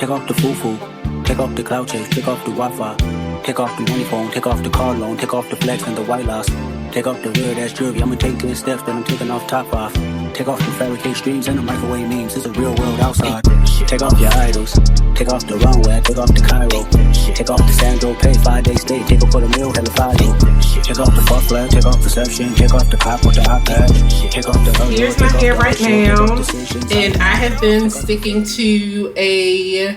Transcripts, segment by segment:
Take off the foo-foo. Take off the cloud chase. Take off the Wi-Fi. Take off the money phone. Take off the car loan. Take off the flex and the white loss. Take off the weird ass jewelry. I'ma take 10 steps, then I'm taking off top off. Take off the fabricate streams and the microwave memes. It's a real world outside. Take off your idols. Take off the runway. Take off the Cairo. Take off the Sandro Pay 5-day stay. Take off for the meal. Hella Fido. Take off the fuck flag. Take off perception. Take off the cop with the iPad. Take off the Here's my hair right now, and I have been sticking to a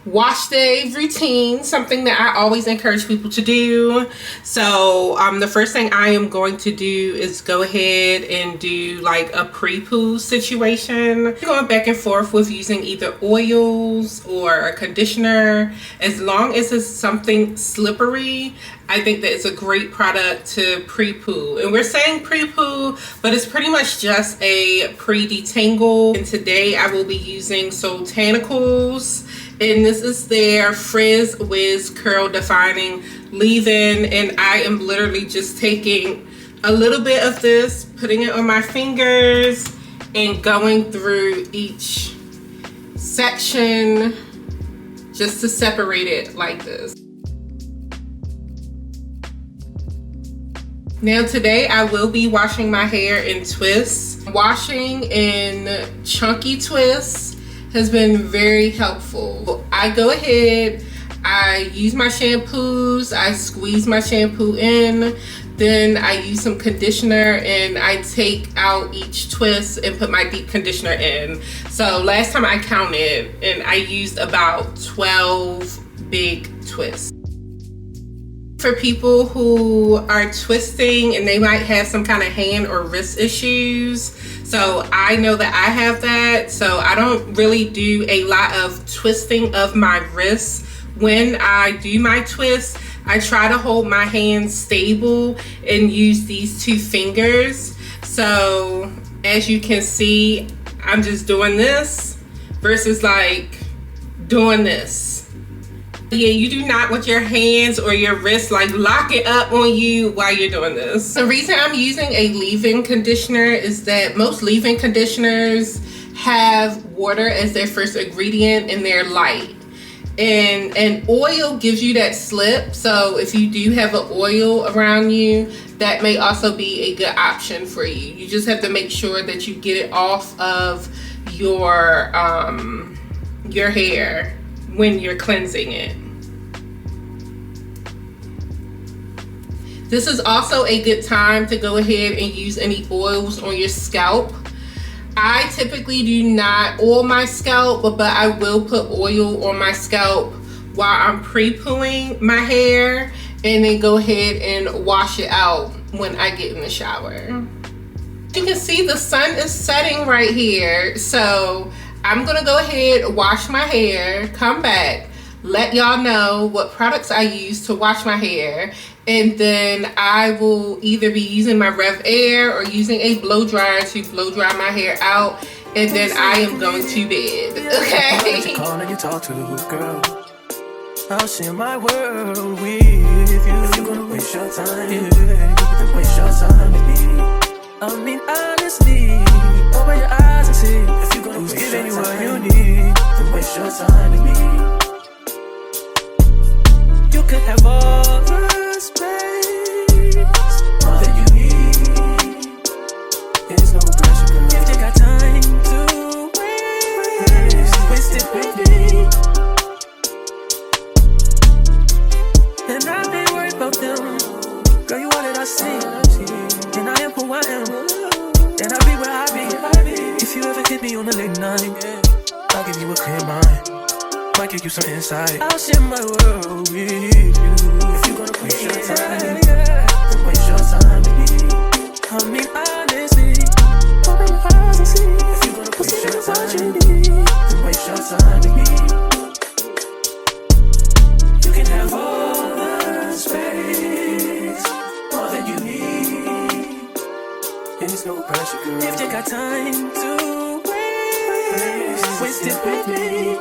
wash day routine, something that I always encourage people to do. So the first thing I am going to do is go ahead and do like a pre-poo situation, going back and forth with using either oils or a conditioner. As long as it's something slippery, I think that it's a great product to pre-poo. And we're saying pre-poo, but it's pretty much just a pre-detangle. And today I will be using Soultanicals, and this is their Frizz Wiz Curl Defining Leave-In, and I am literally just taking a little bit of this, putting it on my fingers, and going through each section just to separate it like this. Now today I will be washing my hair in twists. Washing in chunky twists has been very helpful. I go ahead, I use my shampoos, I squeeze my shampoo in, then I use some conditioner and I take out each twist and put my deep conditioner in. So last time I counted and I used about 12 big twists. For people who are twisting and they might have some kind of hand or wrist issues, so I know that I have that, so I don't really do a lot of twisting of my wrists. When I do my twists, I try to hold my hands stable and use these two fingers. So as you can see, I'm just doing this versus like doing this. Yeah, you do not want your hands or your wrists like locking up on you while you're doing this. The reason I'm using a leave-in conditioner is that most leave-in conditioners have water as their first ingredient and they're light. And oil gives you that slip, so if you do have an oil around you, that may also be a good option for you. You just have to make sure that you get it off of your hair when you're cleansing it. This is also a good time to go ahead and use any oils on your scalp. I typically do not oil my scalp, but I will put oil on my scalp while I'm pre-pooing my hair, and then go ahead and wash it out when I get in the shower. You can see the sun is setting right here, so I'm gonna go ahead, wash my hair, come back, let y'all know what products I use to wash my hair, and then I will either be using my Rev Air or using a blow dryer to blow dry my hair out, and then I am going to bed. Okay? You talk to, girl. I'll share my world with you. If you're gonna waste your time, then waste your time with me. I mean, honestly, open your eyes and see if you're gonna who's giving you what you need. Then waste your time with me. You could have all the space, all that you need. There's no pressure, girl. If you got time to waste it with me. And I've been worried about them. Girl, you all that I see. And I am who I am. And I'll be where I be. If you ever hit me on a late night, I'll give you a clear mind. Might give you some insight. I'll share my world with you. If you're gonna waste your time, then waste your time with me. I mean, honestly, open your eyes and see. If you're gonna waste your time, then waste your time with me. You can have all the space, all that you need. There's no pressure, girl. If you got time to waste it with me.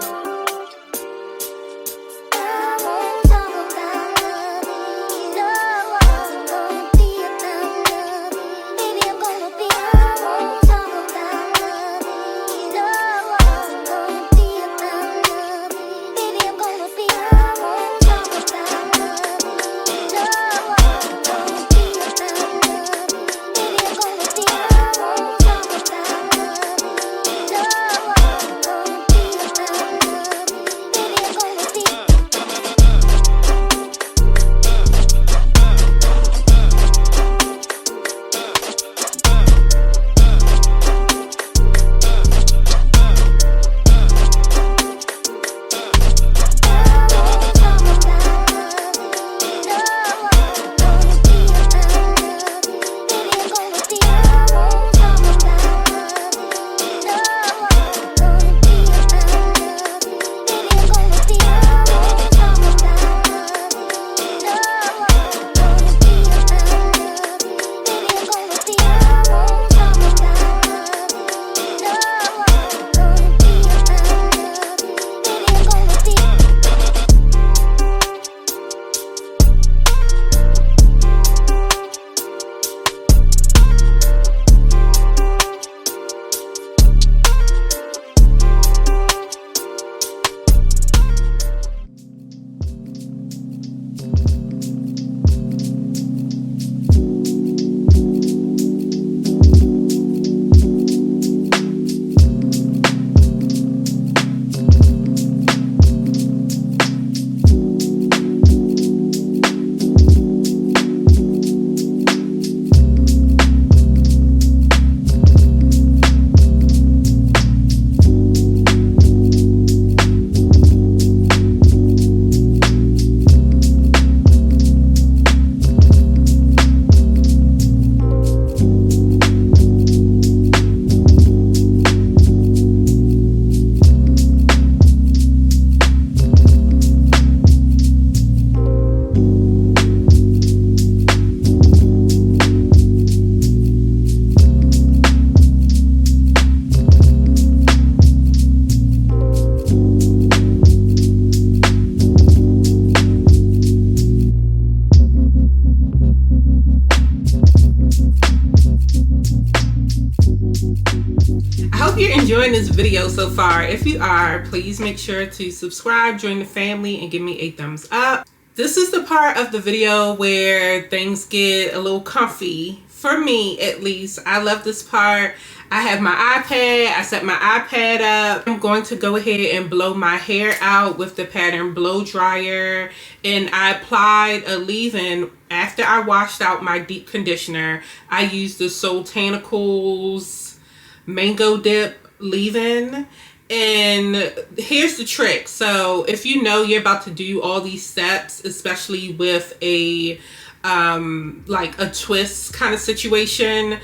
enjoying this video so far. If you are, please make sure to subscribe, join the family, and give me a thumbs up. This is the part of the video where things get a little comfy, for me at least. I love this part. I have my iPad, I set my iPad up. I'm going to go ahead and blow my hair out with the pattern blow dryer. And I applied a leave-in after I washed out my deep conditioner. I used the Soultanicals Mango Dip leave-in. And here's the trick. So if you know you're about to do all these steps, especially with a like a twist kind of situation,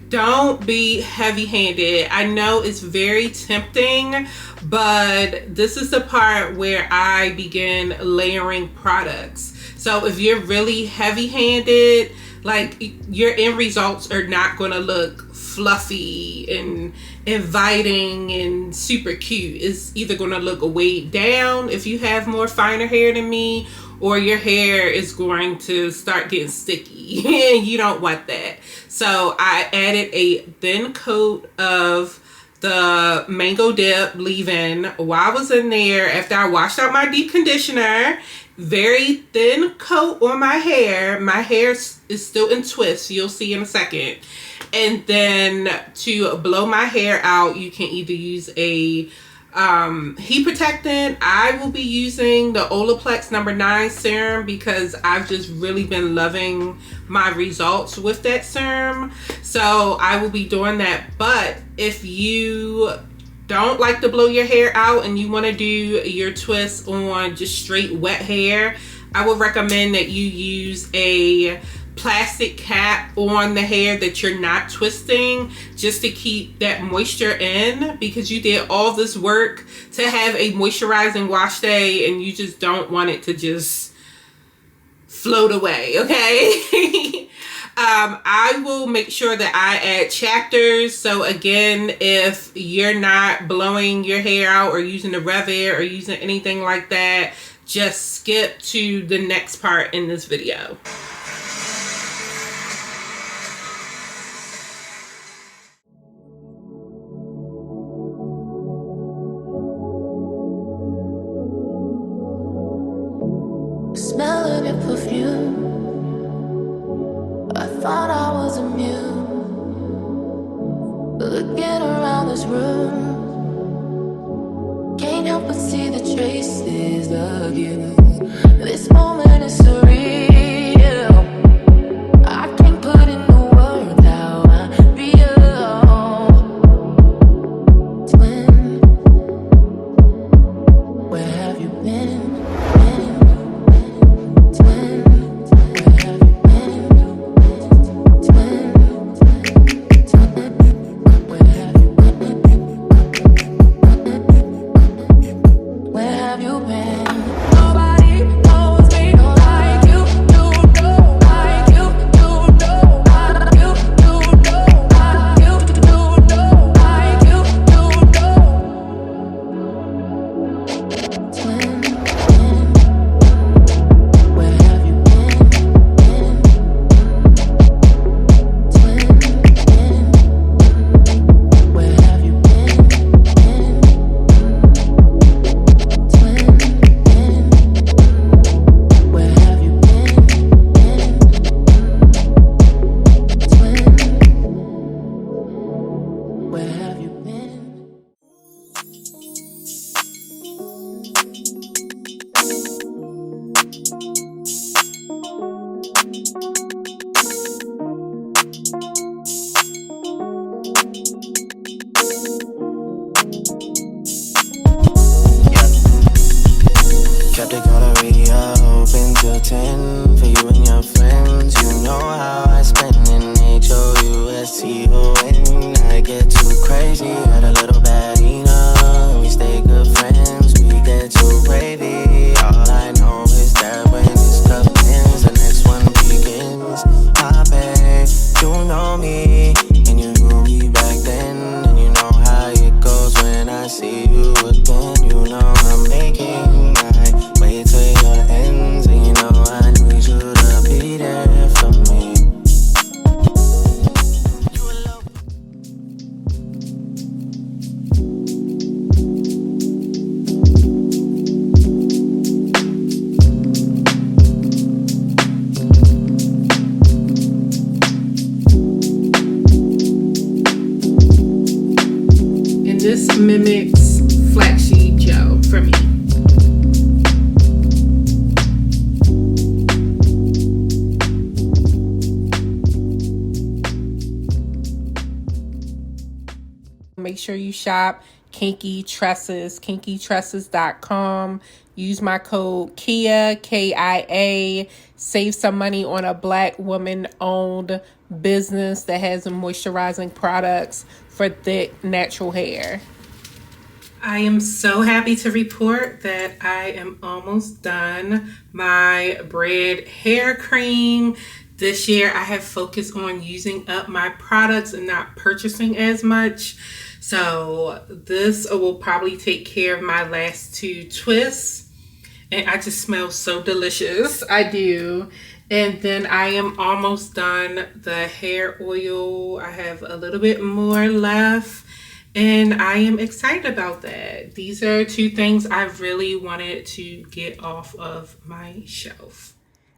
don't be heavy-handed. I know it's very tempting, but this is the part where I begin layering products. So if you're really heavy-handed, like, your end results are not going to look fluffy and inviting and super cute. It's either going to look weighed down if you have more finer hair than me, or your hair is going to start getting sticky and you don't want that. So I added a thin coat of the Mango Dip leave-in while I was in there after I washed out my deep conditioner. Very thin coat on my hair. My hair is still in twists, you'll see in a second. And then to blow my hair out, you can either use a heat protectant. I will be using the Olaplex No. 9 serum because I've just really been loving my results with that serum. So I will be doing that. But if you don't like to blow your hair out and you want to do your twist on just straight wet hair, I would recommend that you use a plastic cap on the hair that you're not twisting, just to keep that moisture in, because you did all this work to have a moisturizing wash day and you just don't want it to just float away, okay? I will make sure that I add chapters. So again, if you're not blowing your hair out or using the Rev Air or using anything like that, just skip to the next part in this video. Smell of your perfume, I thought I was immune. Looking around this room, can't help but see the traces of you. This moment is surreal. I can't put into words how I feel. Twin, where have you been? Twin. sure you shop Kinky Tresses, kinkitresses.com. Use my code KIA, KIA. Save some money on a Black woman-owned business that has moisturizing products for thick, natural hair. I am so happy to report that I am almost done my Bread hair cream. This year I have focused on using up my products and not purchasing as much. So this will probably take care of my last 2 twists. And I just smell so delicious. I do. And then I am almost done the hair oil. I have a little bit more left. And I am excited about that. These are 2 things I really wanted to get off of my shelf.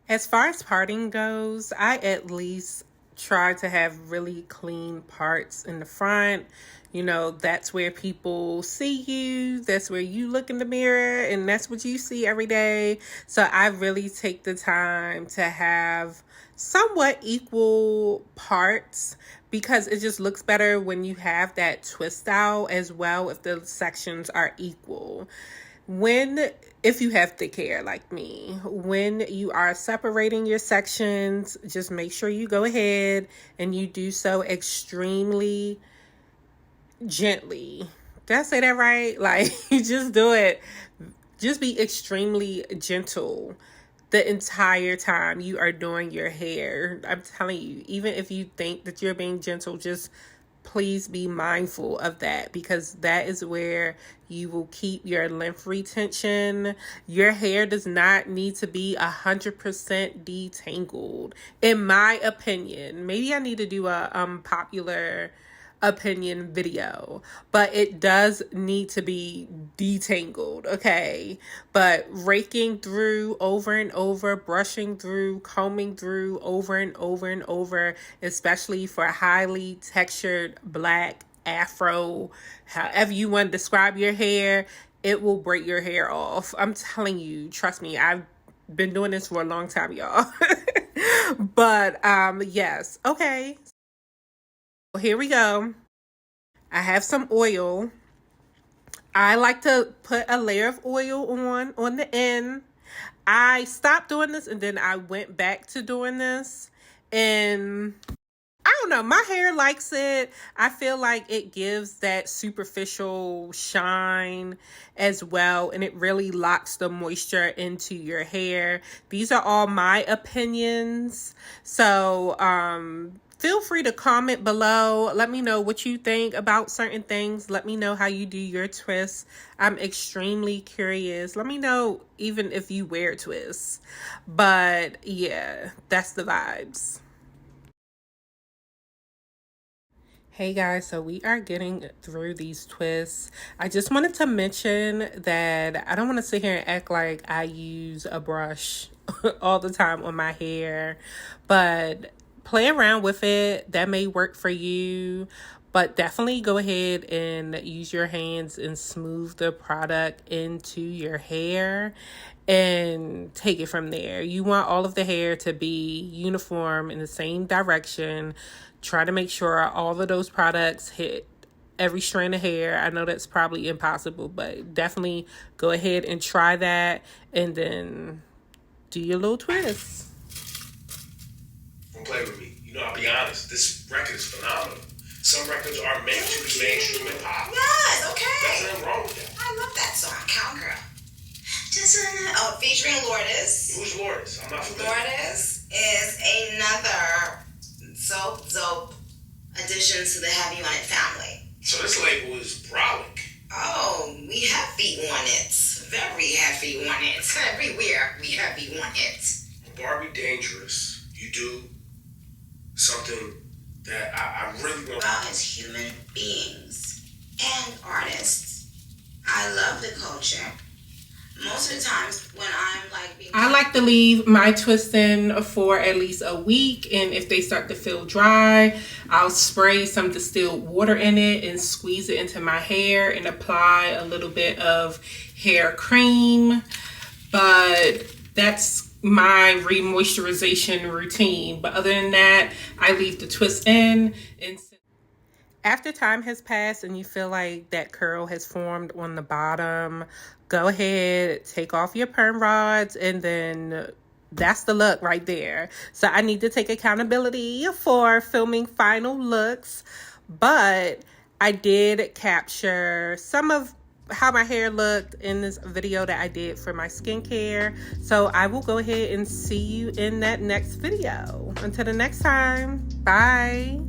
As far as parting goes, I at least try to have really clean parts in the front. You know, that's where people see you. That's where you look in the mirror and that's what you see every day. So I really take the time to have somewhat equal parts because it just looks better when you have that twist out as well if the sections are equal. If you have thick hair like me, when you are separating your sections, just make sure you go ahead and you do so extremely gently. Did I say that right? Like, you just do it. Just be extremely gentle the entire time you are doing your hair. I'm telling you, even if you think that you're being gentle, just please be mindful of that because that is where you will keep your length retention. Your hair does not need to be 100% detangled, in my opinion. Maybe I need to do a popular opinion video, but it does need to be detangled, okay? But raking through over and over, brushing through, combing through over and over and over, especially for highly textured black afro, however you want to describe your hair, it will break your hair off. I'm telling you, trust me, I've been doing this for a long time, y'all. But yes, okay. Here we go. I have some oil. I like to put a layer of oil on the end. I stopped doing this and then I went back to doing this. And I don't know, my hair likes it. I feel like it gives that superficial shine as well. And it really locks the moisture into your hair. These are all my opinions. So, feel free to comment below. Let me know what you think about certain things. Let me know how you do your twists. I'm extremely curious. Let me know even if you wear twists. But yeah, that's the vibes. Hey guys, so we are getting through these twists. I just wanted to mention that I don't want to sit here and act like I use a brush all the time on my hair, but play around with it. That may work for you, but definitely go ahead and use your hands and smooth the product into your hair and take it from there. You want all of the hair to be uniform in the same direction. Try to make sure all of those products hit every strand of hair. I know that's probably impossible, but definitely go ahead and try that and then do your little twist. Don't play with me. You know, I'll be honest. This record is phenomenal. Some records are meant to be mainstream and pop. Yes, okay. There's nothing wrong with that. I love that song, Cowgirl. Featuring Lourdes. Who's Lourdes? I'm not familiar. Lourdes is another dope addition to the Heavy on It family. So this label is brolic. Oh, we heavy on it. Very heavy on it. Everywhere we heavy on it. Barbie Dangerous. You do something that I really want. Well, as human beings and artists, I love the culture. Most of the times when I'm like being... I like to leave my twists in for at least a week, and if they start to feel dry, I'll spray some distilled water in it and squeeze it into my hair and apply a little bit of hair cream. But that's my re-moisturization routine. But other than that, I leave the twist in and After time has passed and you feel like that curl has formed on the bottom, go ahead, take off your perm rods, and then that's the look right there. So I need to take accountability for filming final looks, but I did capture some of how my hair looked in this video that I did for my skincare. So I will go ahead and see you in that next video. Until the next time, bye.